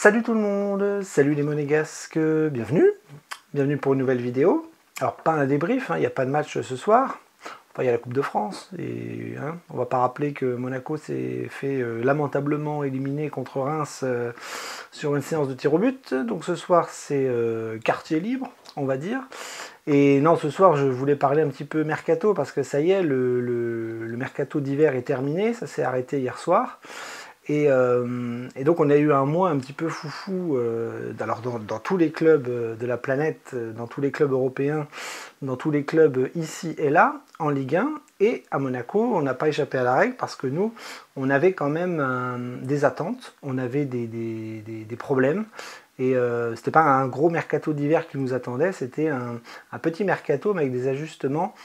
Salut tout le monde, salut les monégasques, bienvenue pour une nouvelle vidéo. Alors pas un débrief, il n'y a pas de match ce soir, enfin il y a la Coupe de France, et on va pas rappeler que Monaco s'est fait lamentablement éliminer contre Reims sur une séance de tir au but, donc ce soir c'est quartier libre, on va dire. Et non, ce soir je voulais parler un petit peu mercato, parce que ça y est, le mercato d'hiver est terminé, ça s'est arrêté hier soir. Et donc on a eu un mois un petit peu foufou alors dans tous les clubs de la planète, dans tous les clubs européens, dans tous les clubs ici et là, en Ligue 1. Et à Monaco, on n'a pas échappé à la règle parce que nous, on avait quand même des attentes, on avait des problèmes. Et c'était pas un gros mercato d'hiver qui nous attendait, c'était un petit mercato mais avec des ajustements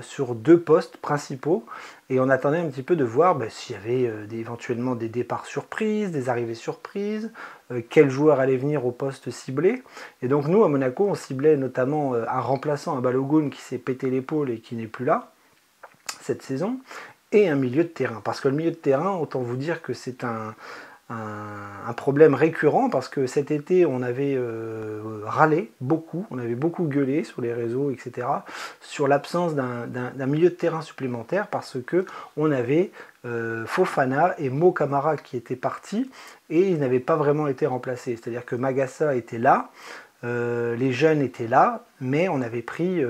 sur deux postes principaux, et on attendait un petit peu de voir s'il y avait éventuellement des départs surprises, des arrivées surprises, quel joueur allait venir au poste ciblé. Et donc nous à Monaco on ciblait notamment un remplaçant, un Balogun qui s'est pété l'épaule et qui n'est plus là cette saison, et un milieu de terrain, parce que le milieu de terrain, autant vous dire que c'est un problème récurrent, parce que cet été on avait râlé beaucoup, on avait beaucoup gueulé sur les réseaux, etc., sur l'absence d'un milieu de terrain supplémentaire, parce que on avait Fofana et Mo Camara qui étaient partis et ils n'avaient pas vraiment été remplacés. C'est-à-dire que Magassa était là, les jeunes étaient là, mais on avait pris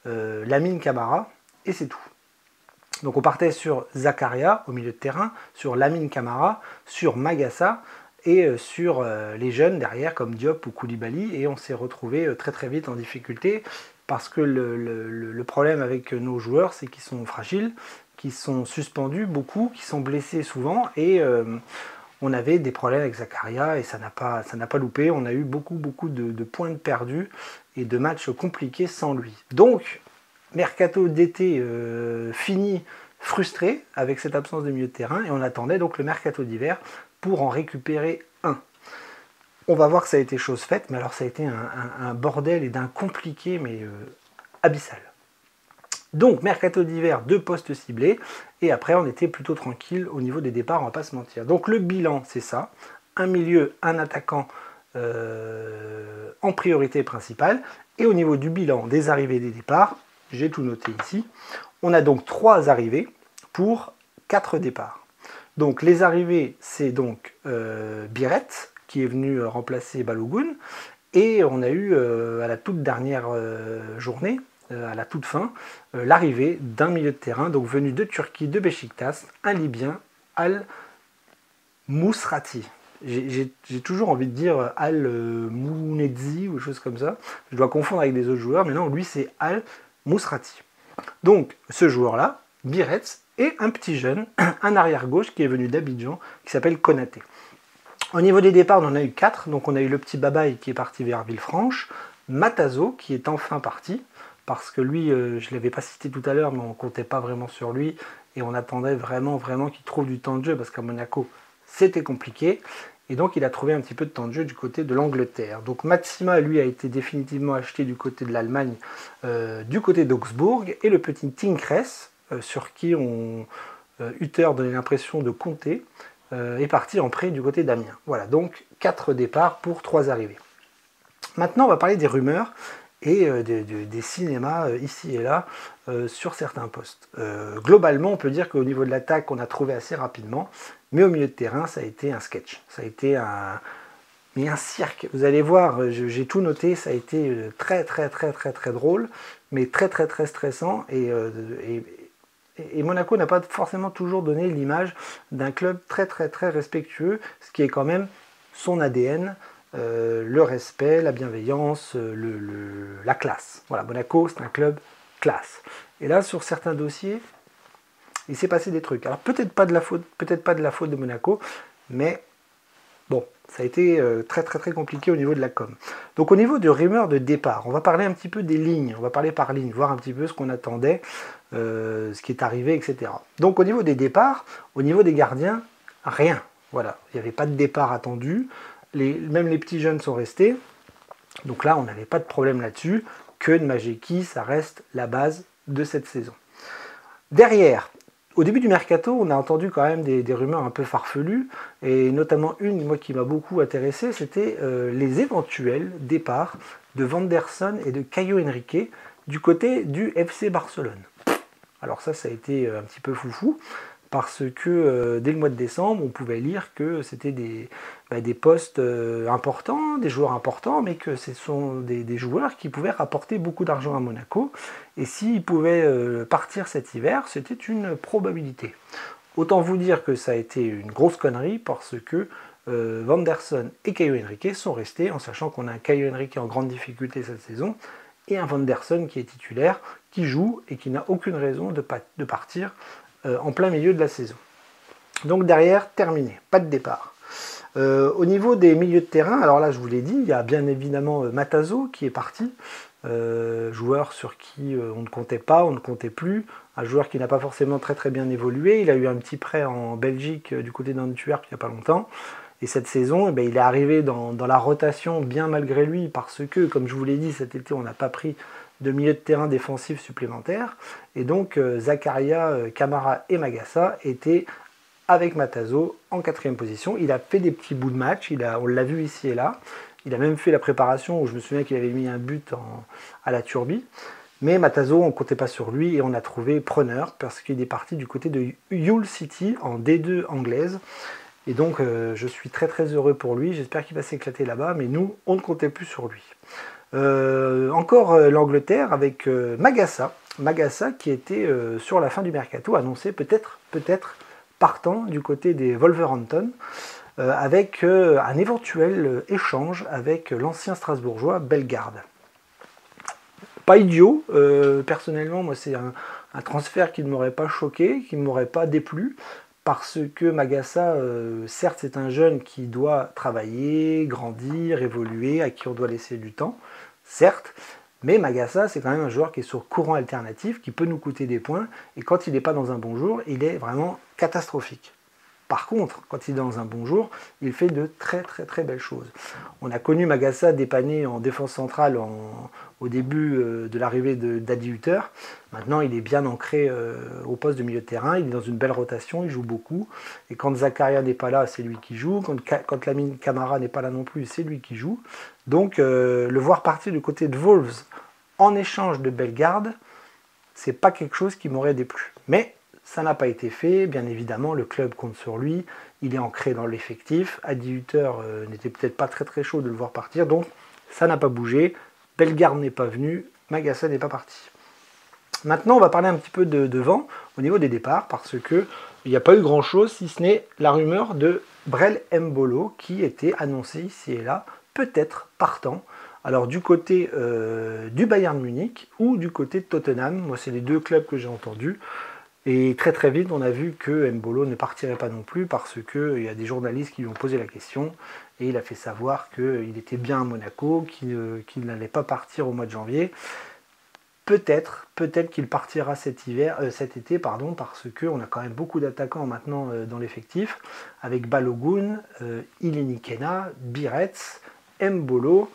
Lamine Camara et c'est tout. Donc on partait sur Zakaria au milieu de terrain, sur Lamine Camara, sur Magassa et sur les jeunes derrière comme Diop ou Koulibaly, et on s'est retrouvé très très vite en difficulté parce que le problème avec nos joueurs, c'est qu'ils sont fragiles, qu'ils sont suspendus beaucoup, qu'ils sont blessés souvent, et on avait des problèmes avec Zakaria et ça n'a pas loupé. On a eu beaucoup de points perdus et de matchs compliqués sans lui. Donc mercato d'été fini, frustré avec cette absence de milieu de terrain, et on attendait donc le mercato d'hiver pour en récupérer un. On va voir que ça a été chose faite, mais alors ça a été un bordel et d'un compliqué mais abyssal. Donc mercato d'hiver, 2 postes ciblés, et après on était plutôt tranquille au niveau des départs, on va pas se mentir. Donc le bilan c'est ça, un milieu, un attaquant en priorité principale, et au niveau du bilan des arrivées et des départs, j'ai tout noté ici. On a donc 3 arrivées pour 4 départs. Donc les arrivées, c'est donc Biret qui est venu remplacer Balogun, et on a eu à la toute dernière journée, à la toute fin, l'arrivée d'un milieu de terrain, donc venu de Turquie, de Beşiktaş, un Libyen, Al Mousrati. J'ai toujours envie de dire Al Mounedzi ou quelque chose comme ça. Je dois confondre avec des autres joueurs, mais non, lui c'est Al Mousrati. Donc ce joueur-là, Biret, et un petit jeune, un arrière-gauche qui est venu d'Abidjan, qui s'appelle Konaté. Au niveau des départs, on en a eu 4, donc on a eu le petit Babaï qui est parti vers Villefranche, Matazo qui est enfin parti, parce que lui, je ne l'avais pas cité tout à l'heure, mais on ne comptait pas vraiment sur lui, et on attendait vraiment qu'il trouve du temps de jeu, parce qu'à Monaco, c'était compliqué. Et donc il a trouvé un petit peu de temps de jeu du côté de l'Angleterre. Donc Maxima, lui, a été définitivement acheté du côté de l'Allemagne, du côté d'Augsbourg. Et le petit Tinkres, sur qui Hutter donnait l'impression de compter, est parti en prêt du côté d'Amiens. Voilà, donc 4 départs pour 3 arrivées. Maintenant, on va parler des rumeurs et des cinémas ici et là sur certains postes. Globalement, on peut dire qu'au niveau de l'attaque, on a trouvé assez rapidement, mais au milieu de terrain, ça a été un sketch. Ça a été un cirque. Vous allez voir, j'ai tout noté, ça a été très drôle, mais très stressant, et Monaco n'a pas forcément toujours donné l'image d'un club très respectueux, ce qui est quand même son ADN. Le respect, la bienveillance, la classe. Voilà, Monaco, c'est un club classe. Et là, sur certains dossiers, il s'est passé des trucs. Alors peut-être pas de la faute de Monaco, mais bon, ça a été très compliqué au niveau de la com. Donc au niveau de rumeurs de départ, on va parler un petit peu des lignes, on va parler par ligne, voir un petit peu ce qu'on attendait, ce qui est arrivé, etc. Donc au niveau des départs, au niveau des gardiens, rien. Voilà, il n'y avait pas de départ attendu. Même les petits jeunes sont restés, donc là on n'avait pas de problème là-dessus. Que de Majeki, ça reste la base de cette saison. Derrière, Au début du mercato, on a entendu quand même des rumeurs un peu farfelues, et notamment une, moi, qui m'a beaucoup intéressé, c'était les éventuels départs de Vanderson et de Caio Henrique du côté du FC Barcelone. Alors ça a été un petit peu foufou, parce que dès le mois de décembre, on pouvait lire que c'était des postes importants, des joueurs importants, mais que ce sont des joueurs qui pouvaient rapporter beaucoup d'argent à Monaco. Et s'ils pouvaient partir cet hiver, c'était une probabilité. Autant vous dire que ça a été une grosse connerie, parce que Vanderson et Caio Henrique sont restés, en sachant qu'on a un Caio Henrique en grande difficulté cette saison, et un Vanderson qui est titulaire, qui joue et qui n'a aucune raison de partir en plein milieu de la saison. Donc derrière, terminé, pas de départ. Au niveau des milieux de terrain, alors là je vous l'ai dit, il y a bien évidemment Matazo qui est parti, joueur sur qui on ne comptait pas, on ne comptait plus, un joueur qui n'a pas forcément très bien évolué. Il a eu un petit prêt en Belgique du côté d'Antwerp il n'y a pas longtemps. Et cette saison, il est arrivé dans la rotation bien malgré lui, parce que, comme je vous l'ai dit, cet été, on n'a pas pris de milieu de terrain défensif supplémentaire. Et donc, Zakaria, Camara et Magassa étaient avec Matazo en 4e position. Il a fait des petits bouts de match, on l'a vu ici et là. Il a même fait la préparation où je me souviens qu'il avait mis un but à la Turbie. Mais Matazo, on ne comptait pas sur lui et on a trouvé preneur parce qu'il est parti du côté de Hull City en D2 anglaise. Et donc, je suis très heureux pour lui. J'espère qu'il va s'éclater là-bas, mais nous, on ne comptait plus sur lui. Encore l'Angleterre avec Magassa. Magassa qui était sur la fin du mercato, annoncé peut-être partant du côté des Wolverhampton, avec un éventuel échange avec l'ancien Strasbourgeois Bellegarde. Pas idiot, personnellement, moi c'est un transfert qui ne m'aurait pas choqué, qui ne m'aurait pas déplu, parce que Magassa, certes c'est un jeune qui doit travailler, grandir, évoluer, à qui on doit laisser du temps, certes, mais Magassa c'est quand même un joueur qui est sur courant alternatif, qui peut nous coûter des points, et quand il n'est pas dans un bon jour, il est vraiment catastrophique. Par contre, quand il est dans un bon jour, il fait de très belles choses. On a connu Magassa dépanner en défense centrale au début de l'arrivée d'Adi Hutter. Maintenant, il est bien ancré au poste de milieu de terrain. Il est dans une belle rotation, il joue beaucoup. Et quand Zakaria n'est pas là, c'est lui qui joue. Quand Lamine Camara n'est pas là non plus, c'est lui qui joue. Donc, le voir partir du côté de Wolves en échange de Bellegarde, c'est pas quelque chose qui m'aurait déplu. Mais ça n'a pas été fait, bien évidemment, le club compte sur lui, il est ancré dans l'effectif. Adi Hutter n'était peut-être pas très chaud de le voir partir, donc ça n'a pas bougé. Bellegarde n'est pas venu, Magassa n'est pas parti. Maintenant, on va parler un petit peu de vent au niveau des départs, parce qu'il n'y a pas eu grand-chose, si ce n'est la rumeur de Brel Embolo, qui était annoncé ici et là, peut-être partant. Alors du côté du Bayern Munich ou du côté de Tottenham, moi c'est les deux clubs que j'ai entendus. Et très vite, on a vu que Embolo ne partirait pas non plus parce qu'il y a des journalistes qui lui ont posé la question et il a fait savoir qu'il était bien à Monaco, qu'il n'allait pas partir au mois de janvier. Peut-être qu'il partira cet été, parce qu'on a quand même beaucoup d'attaquants maintenant dans l'effectif, avec Balogun, Ilinikena, Biretz, Embolo,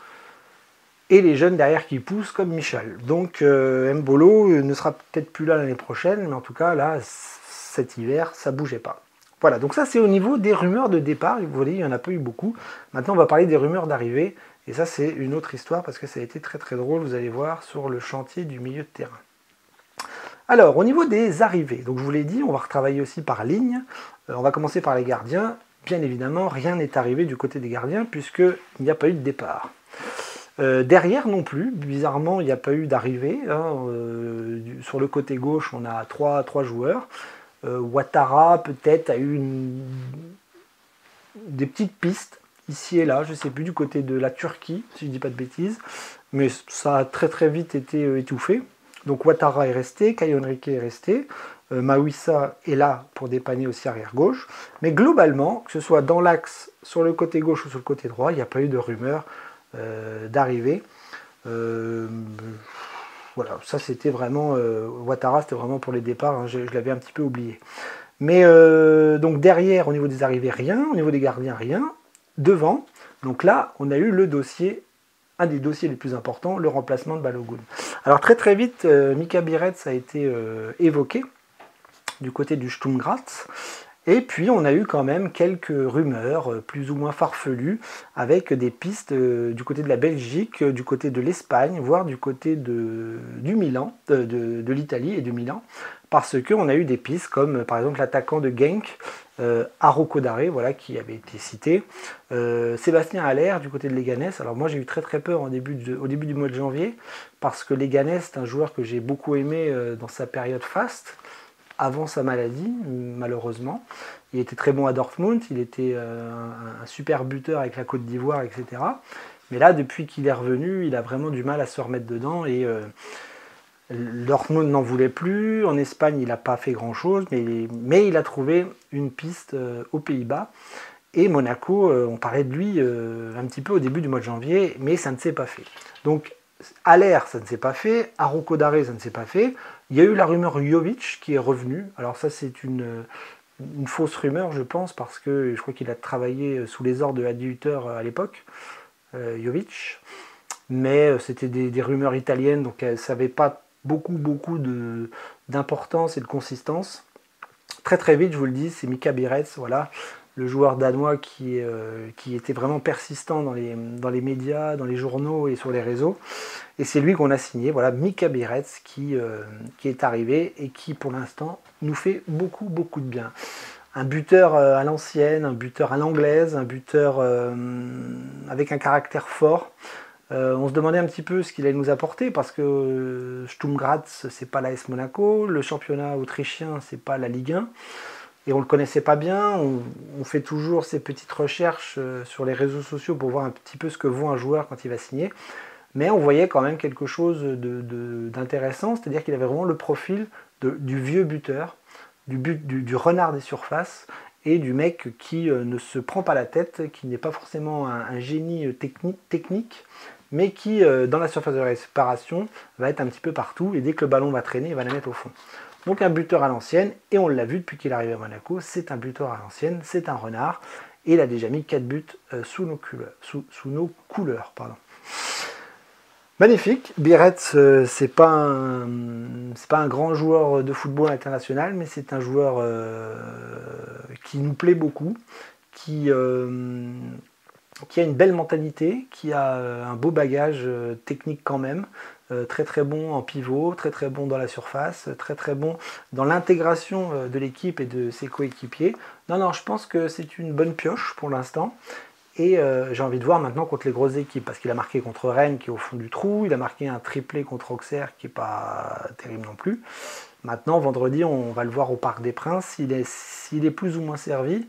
et les jeunes derrière qui poussent comme Michel. Donc Embolo ne sera peut-être plus là l'année prochaine, mais en tout cas là, cet hiver, ça bougeait pas. Voilà, donc ça c'est au niveau des rumeurs de départ. Vous voyez, il n'y en a pas eu beaucoup. Maintenant on va parler des rumeurs d'arrivée, et ça c'est une autre histoire parce que ça a été très drôle, vous allez voir, sur le chantier du milieu de terrain. Alors, au niveau des arrivées, donc je vous l'ai dit, on va retravailler aussi par ligne. On va commencer par les gardiens. Bien évidemment, rien n'est arrivé du côté des gardiens puisqu'il n'y a pas eu de départ. Derrière non plus, bizarrement il n'y a pas eu d'arrivée. Sur le côté gauche on a trois joueurs. Ouattara peut-être a eu des petites pistes ici et là, je ne sais plus, du côté de la Turquie, si je ne dis pas de bêtises, mais ça a très vite été étouffé. Donc Ouattara est resté, Caio Henrique est resté, Mawissa est là pour dépanner aussi arrière gauche, mais globalement, que ce soit dans l'axe, sur le côté gauche ou sur le côté droit, il n'y a pas eu de rumeur d'arrivée. Voilà, ça c'était vraiment Ouattara, c'était vraiment pour les départs, hein, je l'avais un petit peu oublié. Mais donc derrière, au niveau des arrivées, rien, au niveau des gardiens, rien. Devant, donc là, on a eu le dossier, un des dossiers les plus importants, le remplacement de Balogun. Alors très vite, Mika Biretz a été évoqué. du côté du Sturm Graz. Et puis on a eu quand même quelques rumeurs plus ou moins farfelues avec des pistes du côté de la Belgique, du côté de l'Espagne, voire du côté du Milan, de l'Italie et du Milan, parce qu'on a eu des pistes comme par exemple l'attaquant de Genk, Arauco Daré, voilà, qui avait été cité, Sébastien Haller du côté de Leganés. Alors moi j'ai eu très peur au début du mois de janvier, parce que Leganés c'est un joueur que j'ai beaucoup aimé dans sa période faste, avant sa maladie, malheureusement. Il était très bon à Dortmund, il était un super buteur avec la Côte d'Ivoire, etc. Mais là, depuis qu'il est revenu, il a vraiment du mal à se remettre dedans, et Dortmund n'en voulait plus. En Espagne, il n'a pas fait grand-chose, mais il a trouvé une piste aux Pays-Bas. Et Monaco, on parlait de lui un petit peu au début du mois de janvier, mais ça ne s'est pas fait. Donc, Haller, ça ne s'est pas fait. Arauco Daré, ça ne s'est pas fait. Il y a eu la rumeur Jovic qui est revenu. Alors ça, c'est une fausse rumeur, je pense, parce que je crois qu'il a travaillé sous les ordres de Adi Hütter à l'époque, Jovic. Mais c'était des rumeurs italiennes, donc ça n'avait pas beaucoup d'importance et de consistance. Très vite, je vous le dis, c'est Mika Bierets, voilà, le joueur danois qui était vraiment persistant dans les médias, dans les journaux et sur les réseaux. Et c'est lui qu'on a signé, voilà, Mika Bierets, qui est arrivé et qui, pour l'instant, nous fait beaucoup de bien. Un buteur à l'ancienne, un buteur à l'anglaise, un buteur avec un caractère fort. On se demandait un petit peu ce qu'il allait nous apporter, parce que Sturm Graz, c'est pas l'AS Monaco, le championnat autrichien, c'est pas la Ligue 1. Et on ne le connaissait pas bien, on fait toujours ces petites recherches sur les réseaux sociaux pour voir un petit peu ce que vaut un joueur quand il va signer. Mais on voyait quand même quelque chose d'intéressant, c'est-à-dire qu'il avait vraiment le profil du vieux buteur, du renard des surfaces, et du mec qui ne se prend pas la tête, qui n'est pas forcément un génie technique, mais qui, dans la surface de réparation, va être un petit peu partout, et dès que le ballon va traîner, il va la mettre au fond. Donc un buteur à l'ancienne, et on l'a vu depuis qu'il est arrivé à Monaco, c'est un buteur à l'ancienne, c'est un renard, et il a déjà mis 4 buts sous nos couleurs. Pardon. Magnifique. Bierets, c'est pas un grand joueur de football international, mais c'est un joueur qui nous plaît beaucoup, qui a une belle mentalité, qui a un beau bagage technique quand même, très bon en pivot, très bon dans la surface, très bon dans l'intégration de l'équipe et de ses coéquipiers. Non, je pense que c'est une bonne pioche pour l'instant. Et j'ai envie de voir maintenant contre les grosses équipes, parce qu'il a marqué contre Rennes qui est au fond du trou, il a marqué un triplé contre Auxerre qui n'est pas terrible non plus. Maintenant, vendredi, on va le voir au Parc des Princes. S'il est plus ou moins servi,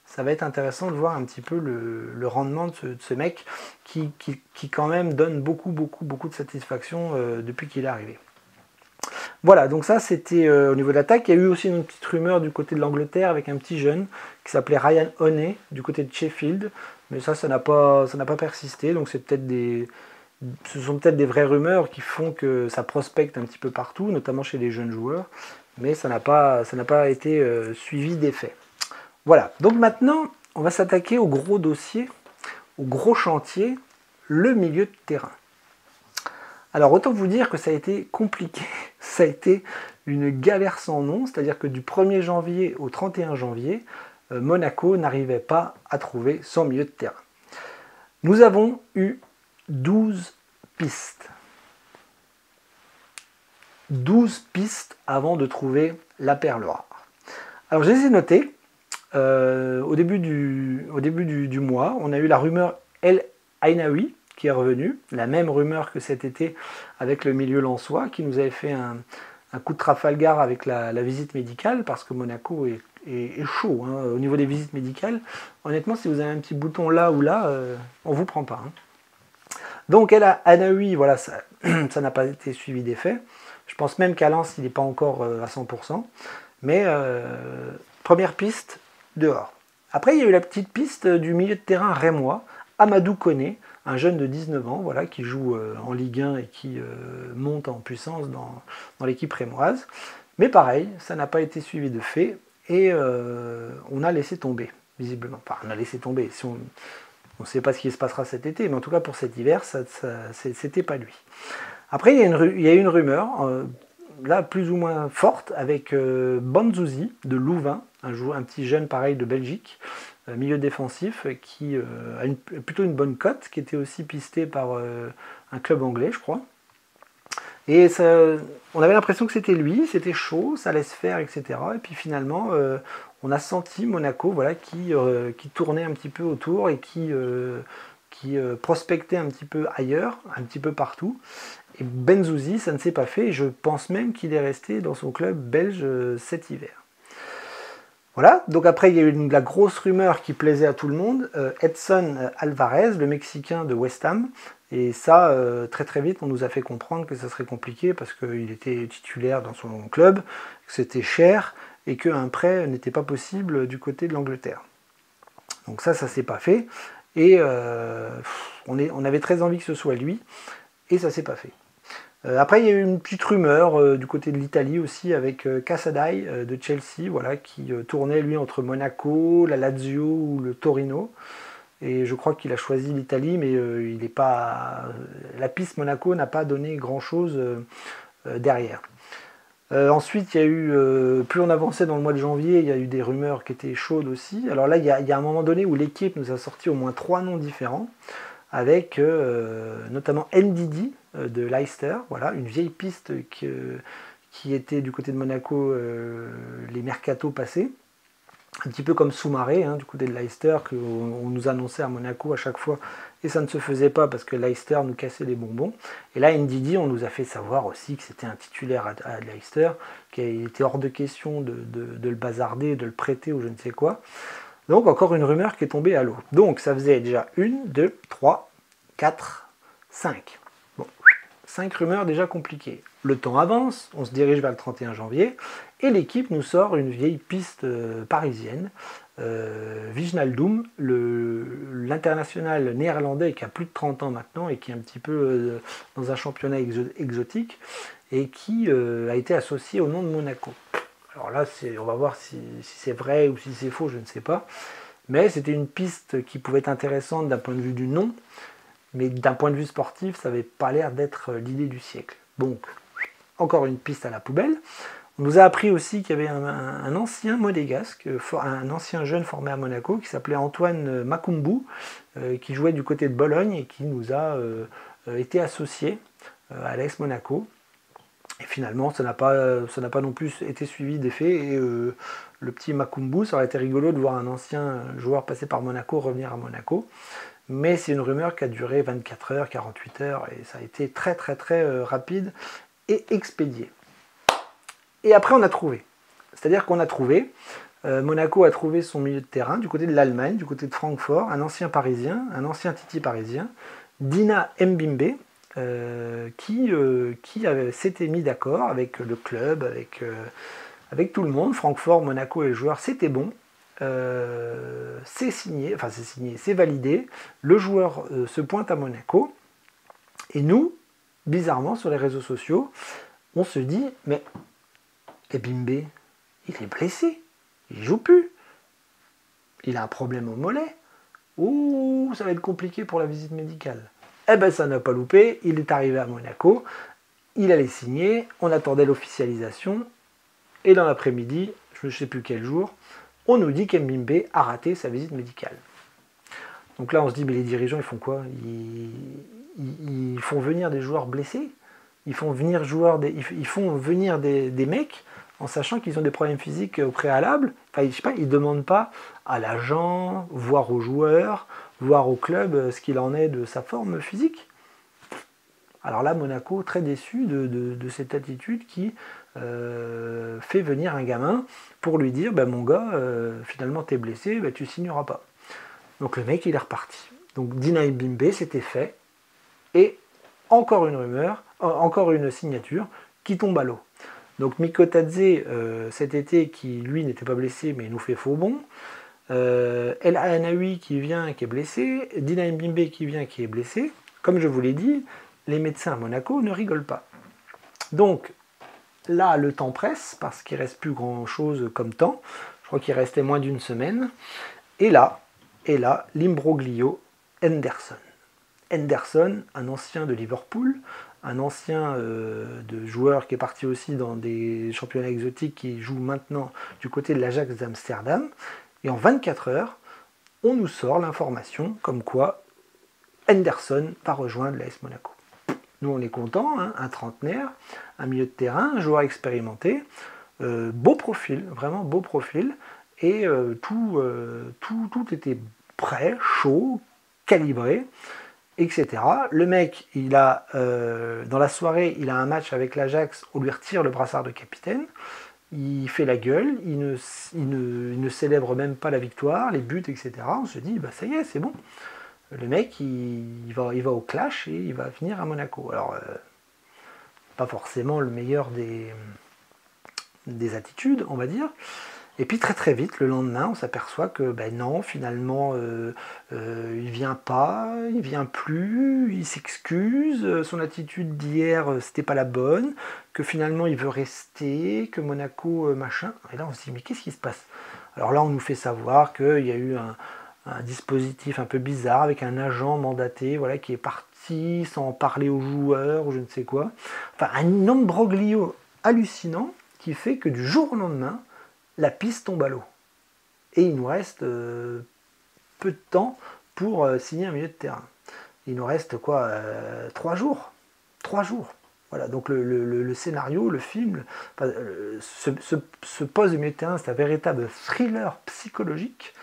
ça va être intéressant de voir un petit peu le rendement de ce mec qui quand même donne beaucoup de satisfaction depuis qu'il est arrivé. Voilà, donc ça c'était au niveau de l'attaque. Il y a eu aussi une petite rumeur du côté de l'Angleterre avec un petit jeune qui s'appelait Ryan Honey du côté de Sheffield, mais ça n'a pas persisté, donc ce sont peut-être des vraies rumeurs qui font que ça prospecte un petit peu partout, notamment chez les jeunes joueurs, mais ça n'a pas été suivi d'effet. Voilà, donc maintenant on va s'attaquer au gros dossier, au gros chantier, le milieu de terrain. Alors autant vous dire que ça a été compliqué, ça a été une galère sans nom, c'est-à-dire que du 1er janvier au 31 janvier, Monaco n'arrivait pas à trouver son milieu de terrain. Nous avons eu 12 pistes. 12 pistes avant de trouver la perle rare. Alors je les ai notées. Au début du mois, on a eu la rumeur El Ainaoui qui est revenue, la même rumeur que cet été avec le milieu lensois, qui nous avait fait un coup de Trafalgar avec la visite médicale, parce que Monaco est chaud hein, au niveau des visites médicales. Honnêtement, si vous avez un petit bouton là ou là, on ne vous prend pas. Hein. Donc El Ainaoui, voilà, ça n'a pas été suivi d'effet. Je pense même qu'à Lens, il n'est pas encore à 100%. Mais première piste, dehors. Après, il y a eu la petite piste du milieu de terrain rémois, Amadou Koné, un jeune de 19 ans, voilà, qui joue en Ligue 1 et qui monte en puissance dans l'équipe rémoise. Mais pareil, ça n'a pas été suivi de fait et on a laissé tomber, visiblement. Enfin, on a laissé tomber. Si on ne sait pas ce qui se passera cet été, mais en tout cas pour cet hiver, c'était pas lui. Après, il y a eu une rumeur là plus ou moins forte avec Banzuzi de Louvain, un petit jeune pareil de Belgique, milieu défensif, qui a plutôt une bonne cote, qui était aussi pisté par un club anglais, je crois. Et ça, on avait l'impression que c'était lui, c'était chaud, ça laisse faire, etc. Et puis finalement, on a senti Monaco, voilà, qui tournait un petit peu autour et qui prospectait un petit peu ailleurs, un petit peu partout. Et Banzuzi, ça ne s'est pas fait. Et je pense même qu'il est resté dans son club belge cet hiver. Voilà, donc après il y a eu la grosse rumeur qui plaisait à tout le monde, Edson Alvarez, le Mexicain de West Ham, et ça, très très vite, on nous a fait comprendre que ça serait compliqué parce qu'il était titulaire dans son club, que c'était cher, et qu'un prêt n'était pas possible du côté de l'Angleterre. Donc ça s'est pas fait, et on avait très envie que ce soit lui, et ça s'est pas fait. Après, il y a eu une petite rumeur du côté de l'Italie aussi avec Casadei de Chelsea, voilà, qui tournait lui entre Monaco, la Lazio ou le Torino. Et je crois qu'il a choisi l'Italie, mais il n'est pas. La piste Monaco n'a pas donné grand-chose derrière. Ensuite, il y a eu, plus on avançait dans le mois de janvier, il y a eu des rumeurs qui étaient chaudes aussi. Alors là, il y a un moment donné où l'équipe nous a sorti au moins 3 noms différents, avec notamment Ndidi de Leicester, voilà, une vieille piste qui était du côté de Monaco les mercatos passés, un petit peu comme Soumaré du côté de Leicester, qu'on nous annonçait à Monaco à chaque fois, et ça ne se faisait pas parce que Leicester nous cassait les bonbons. Et là, Ndidi, on nous a fait savoir aussi que c'était un titulaire à Leicester, qu'il était hors de question de le bazarder, de le prêter ou je ne sais quoi. Donc encore une rumeur qui est tombée à l'eau. Donc ça faisait déjà 1, 2, 3, 4, 5. Bon, 5 rumeurs déjà compliquées. Le temps avance, on se dirige vers le 31 janvier, et l'équipe nous sort une vieille piste parisienne. Wijnaldum, l'international néerlandais qui a plus de 30 ans maintenant et qui est un petit peu dans un championnat exotique, et qui a été associé au nom de Monaco. Alors là, on va voir si c'est vrai ou si c'est faux, je ne sais pas. Mais c'était une piste qui pouvait être intéressante d'un point de vue du nom, mais d'un point de vue sportif, ça n'avait pas l'air d'être l'idée du siècle. Donc, encore une piste à la poubelle. On nous a appris aussi qu'il y avait un ancien monégasque, un ancien jeune formé à Monaco, qui s'appelait Antoine Makumbu, qui jouait du côté de Bologne et qui nous a été associé à l'AS Monaco. Et finalement, ça n'a pas non plus été suivi d'effet. Et le petit Makumbu, ça aurait été rigolo de voir un ancien joueur passer par Monaco revenir à Monaco. Mais c'est une rumeur qui a duré 24 heures, 48 heures, et ça a été très très très rapide et expédié. Et après, on a trouvé. C'est-à-dire qu'on a trouvé. Monaco a trouvé son milieu de terrain du côté de l'Allemagne, du côté de Francfort, un ancien parisien, un ancien Titi parisien, Dina Mbimbe, qui s'était mis d'accord avec le club, avec tout le monde. Francfort, Monaco et les joueurs, c'était bon. C'est signé, c'est validé. Le joueur se pointe à Monaco. Et nous, bizarrement, sur les réseaux sociaux, on se dit, mais Mbimbe, il est blessé. Il joue plus. Il a un problème au mollet. Ouh, ça va être compliqué pour la visite médicale. Eh ben ça n'a pas loupé, il est arrivé à Monaco, il allait signer, on attendait l'officialisation, et dans l'après-midi, je ne sais plus quel jour, on nous dit qu'Mbimbe a raté sa visite médicale. Donc là on se dit, mais les dirigeants ils font quoi? Ils font venir des joueurs blessés, ils font venir des mecs en sachant qu'ils ont des problèmes physiques au préalable. Enfin, je sais pas, ils ne demandent pas à l'agent, voire aux joueurs, voire au club ce qu'il en est de sa forme physique. Alors là, Monaco, très déçu de cette attitude qui fait venir un gamin pour lui dire mon gars, finalement t'es blessé, tu signeras pas. Donc le mec il est reparti. Donc Dina Mbimbe, c'était fait. Et encore une rumeur, encore une signature qui tombe à l'eau. Donc Mikotadze cet été qui lui n'était pas blessé mais nous fait faux bon. El Anaoui qui vient qui est blessé, Dina Mbimbe qui vient qui est blessé. Comme je vous l'ai dit, les médecins à Monaco ne rigolent pas. Donc là le temps presse parce qu'il ne reste plus grand chose comme temps. Je crois qu'il restait moins d'une semaine. Et là, l'imbroglio Henderson. Henderson, un ancien de Liverpool, un ancien de joueur qui est parti aussi dans des championnats exotiques, qui joue maintenant du côté de l'Ajax d'Amsterdam. Et en 24 heures, on nous sort l'information comme quoi Henderson va rejoindre l'AS Monaco. Nous, on est contents, hein, un trentenaire, un milieu de terrain, un joueur expérimenté, beau profil, vraiment beau profil, et tout était prêt, chaud, calibré, etc. Le mec, il a, dans la soirée, il a un match avec l'Ajax, on lui retire le brassard de capitaine, il fait la gueule, il ne célèbre même pas la victoire, les buts, etc. On se dit, bah ça y est, c'est bon. Le mec, il va au clash et il va venir à Monaco. Alors, pas forcément le meilleur des attitudes, on va dire. Et puis très très vite, le lendemain, on s'aperçoit que ben non, finalement, il vient pas, il vient plus, il s'excuse, son attitude d'hier, c'était pas la bonne, que finalement il veut rester, que Monaco, machin. Et là, on se dit, mais qu'est-ce qui se passe? Alors là, on nous fait savoir qu'il y a eu un dispositif un peu bizarre avec un agent mandaté, voilà, qui est parti sans parler aux joueurs ou je ne sais quoi. Enfin, un imbroglio hallucinant qui fait que du jour au lendemain, la piste tombe à l'eau. Et il nous reste peu de temps pour signer un milieu de terrain. Il nous reste quoi 3 jours. 3 jours. Voilà, donc le scénario, le film, ce poste de milieu de terrain, c'est un véritable thriller psychologique.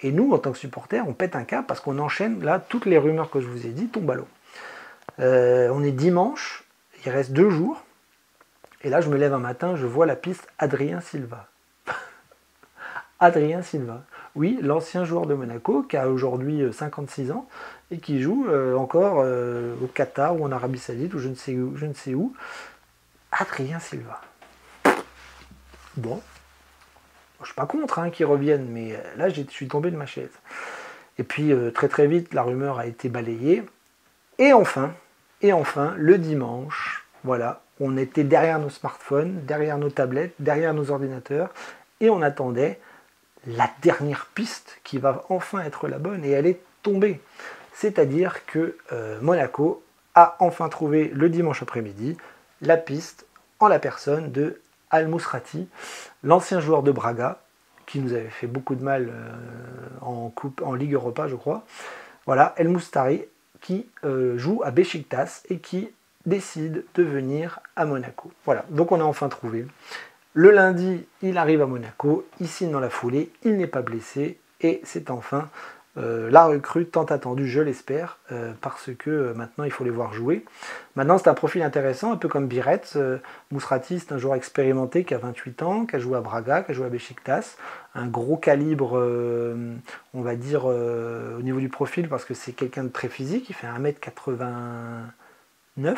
Et nous, en tant que supporters, on pète un câble parce qu'on enchaîne, là, toutes les rumeurs que je vous ai dit tombent à l'eau. On est dimanche, il reste 2 jours, et là, je me lève un matin, je vois la piste Adrien Silva. Adrien Silva, oui, l'ancien joueur de Monaco, qui a aujourd'hui 56 ans, et qui joue encore au Qatar ou en Arabie Saoudite, ou je ne sais où. Adrien Silva. Bon, je suis pas contre hein, qu'il revienne, mais là, je suis tombé de ma chaise. Et puis, très très vite, la rumeur a été balayée. Et enfin, le dimanche, voilà, on était derrière nos smartphones, derrière nos tablettes, derrière nos ordinateurs, et on attendait la dernière piste qui va enfin être la bonne, et elle est tombée. C'est-à-dire que Monaco a enfin trouvé le dimanche après-midi la piste en la personne de Al Mousrati, l'ancien joueur de Braga, qui nous avait fait beaucoup de mal en Ligue Europa, je crois. Voilà, El Moustari, qui joue à Beşiktaş et qui décide de venir à Monaco. Voilà, donc on a enfin trouvé. Le lundi, il arrive à Monaco, il signe dans la foulée, il n'est pas blessé, et c'est enfin la recrue tant attendue, je l'espère, parce que maintenant il faut les voir jouer. Maintenant c'est un profil intéressant, un peu comme Biret. Mousrati, c'est un joueur expérimenté qui a 28 ans, qui a joué à Braga, qui a joué à Beşiktaş, un gros calibre, on va dire, au niveau du profil, parce que c'est quelqu'un de très physique, il fait 1m89,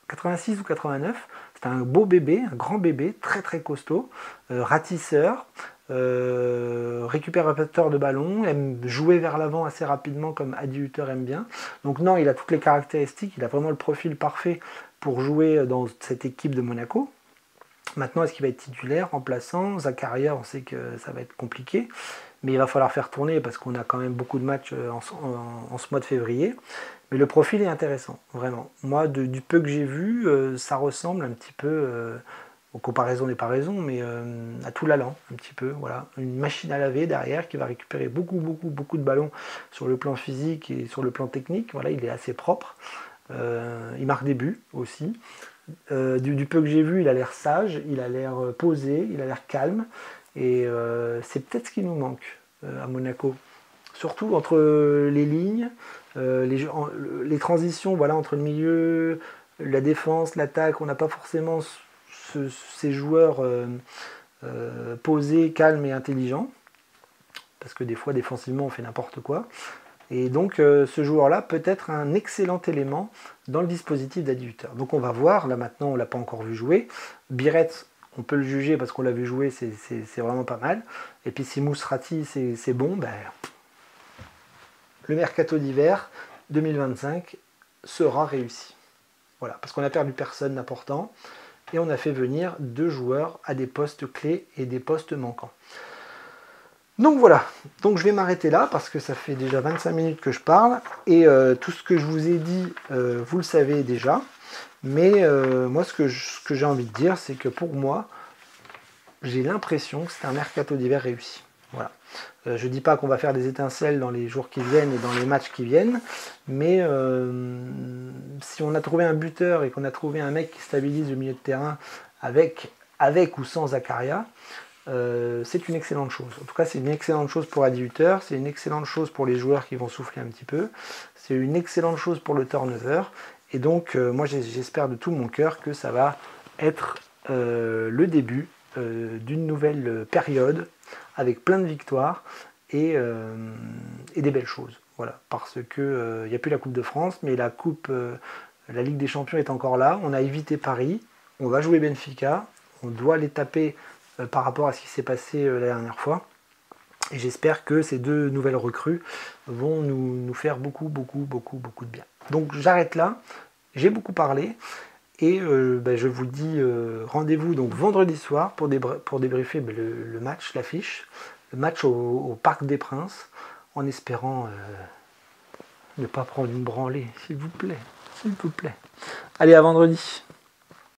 86 ou 89, c'est un beau bébé, un grand bébé, très très costaud, ratisseur, récupérateur de ballon, aime jouer vers l'avant assez rapidement comme Adi Hütter aime bien. Donc non, il a toutes les caractéristiques, il a vraiment le profil parfait pour jouer dans cette équipe de Monaco. Maintenant, est-ce qu'il va être titulaire, remplaçant? Zakaria, on sait que ça va être compliqué, mais il va falloir faire tourner parce qu'on a quand même beaucoup de matchs en ce mois de février. Mais le profil est intéressant, vraiment. Moi, du peu que j'ai vu, ça ressemble un petit peu, aux comparaisons n'est pas raison, mais à Toulalan, un petit peu. Voilà. Une machine à laver derrière qui va récupérer beaucoup de ballons sur le plan physique et sur le plan technique. Voilà, il est assez propre. Il marque des buts aussi. Du peu que j'ai vu, il a l'air sage, il a l'air posé, il a l'air calme. Et c'est peut-être ce qui nous manque à Monaco. Surtout entre les lignes, les transitions, voilà, entre le milieu, la défense, l'attaque. On n'a pas forcément ces joueurs posés, calmes et intelligents. Parce que des fois, défensivement, on fait n'importe quoi. Et donc, ce joueur-là peut être un excellent élément dans le dispositif d'Adi Hütter. Donc, on va voir. Là, maintenant, on ne l'a pas encore vu jouer. Biret, on peut le juger parce qu'on l'a vu jouer, c'est vraiment pas mal. Et puis, si Mousrati, c'est bon, ben, le mercato d'hiver 2025 sera réussi. Voilà, parce qu'on a perdu personne d'important et on a fait venir 2 joueurs à des postes clés et des postes manquants. Donc voilà, donc je vais m'arrêter là parce que ça fait déjà 25 minutes que je parle et tout ce que je vous ai dit, vous le savez déjà. Mais moi, ce que j'ai envie de dire, c'est que pour moi, j'ai l'impression que c'est un mercato d'hiver réussi. Voilà. Je ne dis pas qu'on va faire des étincelles dans les jours qui viennent et dans les matchs qui viennent, mais si on a trouvé un buteur et qu'on a trouvé un mec qui stabilise le milieu de terrain avec ou sans Zakaria, c'est une excellente chose. En tout cas, c'est une excellente chose pour Adi Hutter, c'est une excellente chose pour les joueurs qui vont souffler un petit peu, c'est une excellente chose pour le turnover, et donc moi j'espère de tout mon cœur que ça va être le début d'une nouvelle période avec plein de victoires et des belles choses. Voilà, parce que il n'y a plus la Coupe de France, mais la Ligue des Champions est encore là. On a évité Paris, on va jouer Benfica, on doit les taper par rapport à ce qui s'est passé la dernière fois. Et j'espère que ces deux nouvelles recrues vont nous faire beaucoup de bien. Donc j'arrête là, j'ai beaucoup parlé. Et je vous dis rendez-vous donc vendredi soir pour débriefer le match, l'affiche, le match au Parc des Princes, en espérant ne pas prendre une branlée, s'il vous plaît, s'il vous plaît. Allez, à vendredi.